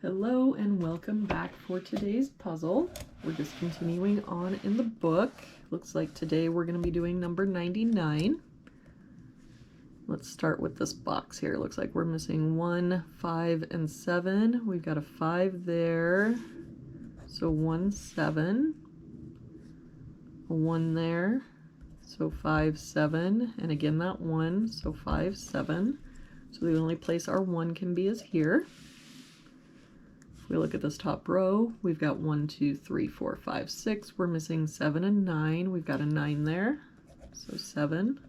Hello and welcome back for today's puzzle. We're just continuing on in the book. Looks like today we're going to be doing number 99. Let's start with this box here. Looks like we're missing 1, 5, and 7. We've got a 5 there, so 1, 7. A 1 there, so 5, 7. And again that 1, so 5, 7. So the only place our 1 can be is here. We look at this top row, we've got 1, 2, 3, 4, 5, 6. We're missing 7 and 9. We've got a 9 there, so 7,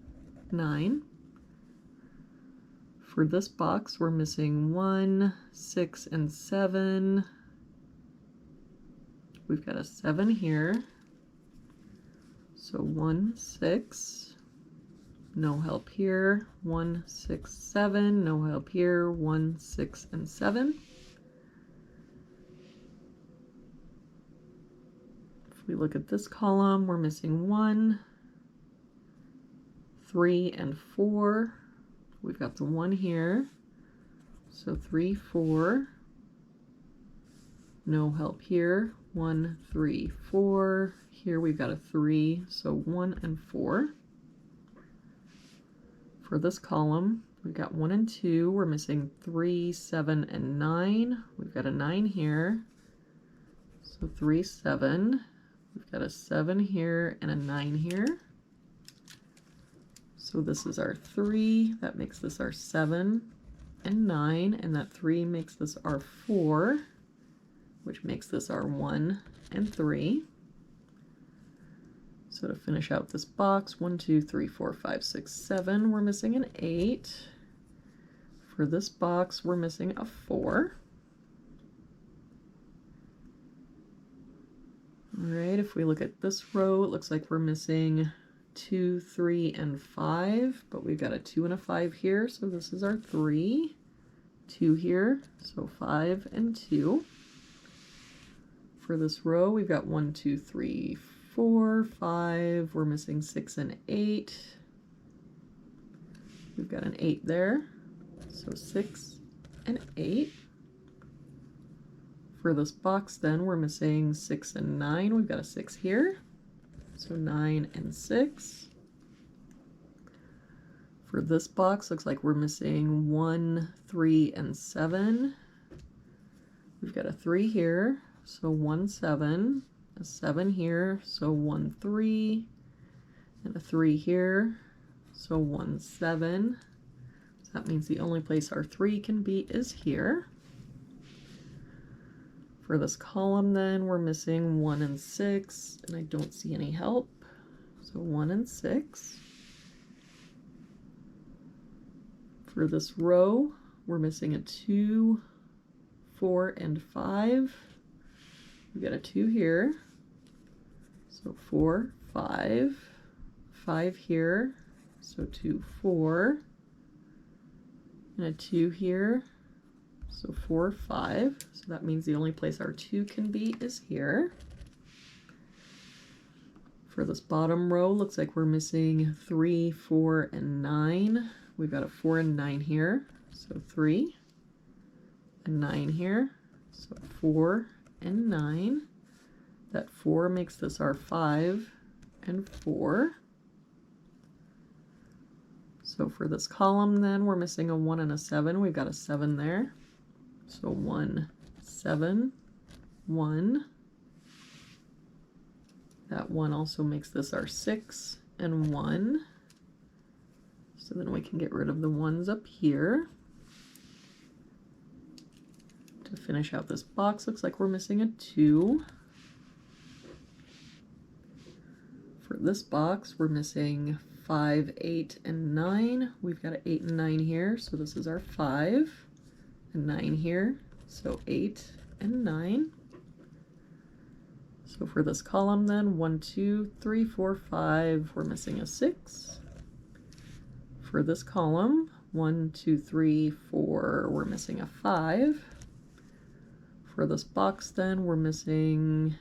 9. For this box, we're missing 1, 6, and 7. We've got a 7 here, so 1, 6. No help here. 1, 6, 7. No help here. 1, 6, and 7. We look at this column, we're missing 1, 3, and 4. We've got the 1 here, so 3, 4. No help here. 1, 3, 4. Here we've got a 3, so 1 and 4. For this column, we've got 1 and 2. We're missing 3, 7, and 9. We've got a 9 here, so 3, 7. We've got a 7 here and a 9 here. So this is our 3. That makes this our 7 and 9. And that 3 makes this our 4, which makes this our 1 and 3. So to finish out this box, 1, 2, 3, 4, 5, 6, 7. We're missing an 8. For this box, we're missing a 4. All right, if we look at this row, it looks like we're missing 2, 3, and 5, but we've got a 2 and a 5 here, so this is our 3. 2 here, so 5 and 2. For this row, we've got 1, 2, 3, 4, 5. We're missing 6 and 8. We've got an 8 there, so 6 and 8. For this box then, we're missing 6 and 9. We've got a 6 here, so 9 and 6. For this box, looks like we're missing 1, 3, and 7. We've got a 3 here, so 1, 7. A 7 here, so 1, 3. And a 3 here, so 1, 7. So that means the only place our 3 can be is here. For this column then, we're missing 1 and 6, and I don't see any help, so 1 and 6. For this row, we're missing a 2, 4, and 5. We've got a 2 here, so 4, 5. 5 here, so 2, 4. And a 2 here, so 4, 5. So that means the only place our 2 can be is here. For this bottom row, looks like we're missing 3, 4, and 9. We've got a 4 and 9 here, so 3 and 9 here, so 4 and 9. That 4 makes this our 5 and 4. So for this column then, we're missing a 1 and a 7. We've got a 7 there. So 1, 7, 1. That 1 also makes this our 6 and 1. So then we can get rid of the 1s up here. To finish out this box, looks like we're missing a 2. For this box, we're missing 5, 8, and 9. We've got an 8 and 9 here, so this is our 5. And 9 here, so 8 and 9. So for this column then, 1, 2, 3, 4, 5, we're missing a 6. For this column, 1, 2, 3, 4, we're missing a 5. For this box then, we're missing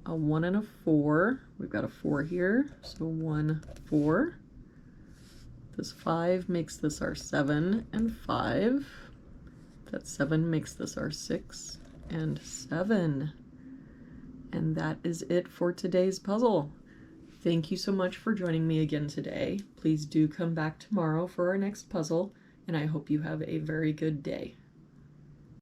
a 1 and a 4. We've got a 4 here, so 1, 4. This 5 makes this our 7 and 5. That 7 makes this our 6 and 7. And that is it for today's puzzle. Thank you so much for joining me again today. Please do come back tomorrow for our next puzzle, and I hope you have a very good day.